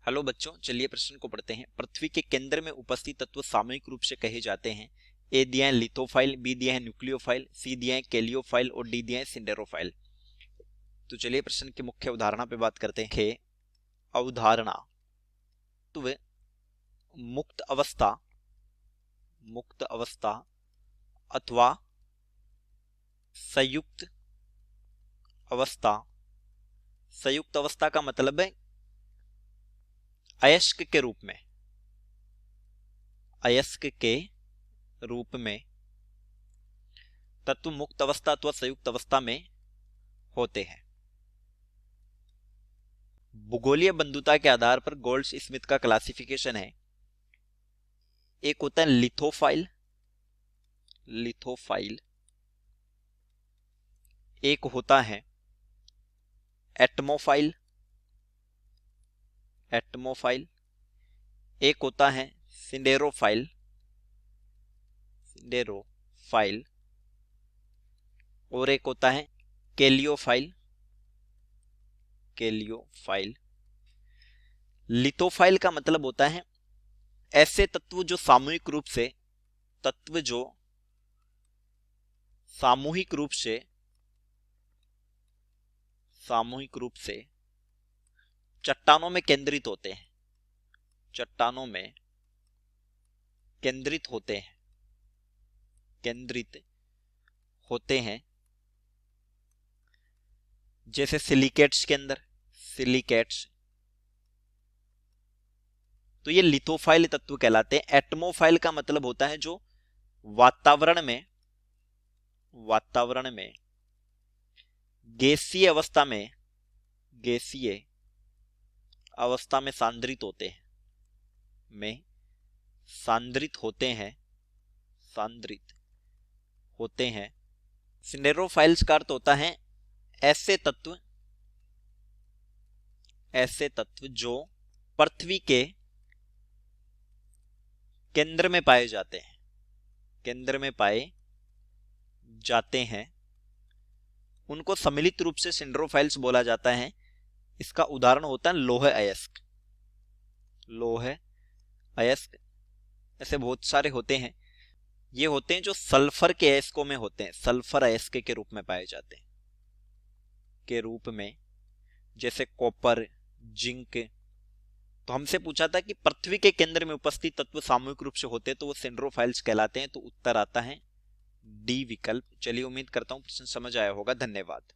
Hello बच्चों, चलिए प्रश्न को पढ़ते हैं। पृथ्वी के केंद्र में उपस्थित तत्व सामूहिक रूप से कहे जाते हैं। ए दिया है लिथोफाइल, बी दिया है न्यूक्लियोफाइल, सी दिया है कैलियोफाइल और डी दिया है सिंडेरोफाइल। तो चलिए प्रश्न की मुख्य अवधारणा पे बात करते हैं। अवधारणा तो मुक्त अवस्था अथवा संयुक्त अवस्था। संयुक्त अवस्था का मतलब है अयस्क के रूप में, अयस्क के रूप में तत्व मुक्त अवस्था अथवा संयुक्त अवस्था में होते हैं। भूगोलीय बंधुता के आधार पर गोल्डस्मिथ का क्लासिफिकेशन है। एक होता है लिथोफाइल, एक होता है एटमोफाइल, एक होता है सिंडेरोफाइल, और एक होता है कैलियोफाइल। लिथोफाइल का मतलब होता है ऐसे तत्व जो सामूहिक रूप से चट्टानों में केंद्रित होते हैं, जैसे सिलिकेट्स के अंदर तो ये लिथोफाइल तत्व कहलाते हैं। एटमोफाइल का मतलब होता है जो वातावरण में गैसीय अवस्था में सांद्रित होते हैं। सिंडेरोफाइल्स का अर्थ होता है ऐसे तत्व जो पृथ्वी के केंद्र में पाए जाते हैं, उनको सम्मिलित रूप से सिंडेरोफाइल्स बोला जाता है। इसका उदाहरण होता है लौह अयस्क। ऐसे बहुत सारे होते हैं। ये होते हैं जो सल्फर के अयस्कों में होते हैं, सल्फर अयस्क के रूप में पाए जाते हैं, जैसे कॉपर, जिंक। तो हमसे पूछा था कि पृथ्वी के केंद्र में उपस्थित तत्व सामूहिक रूप से होते हैं तो वो सिंडेरोफाइल्स कहलाते हैं। तो उत्तर आता है डी विकल्प। चलिए उम्मीद करता हूं प्रश्न समझ आया होगा। धन्यवाद।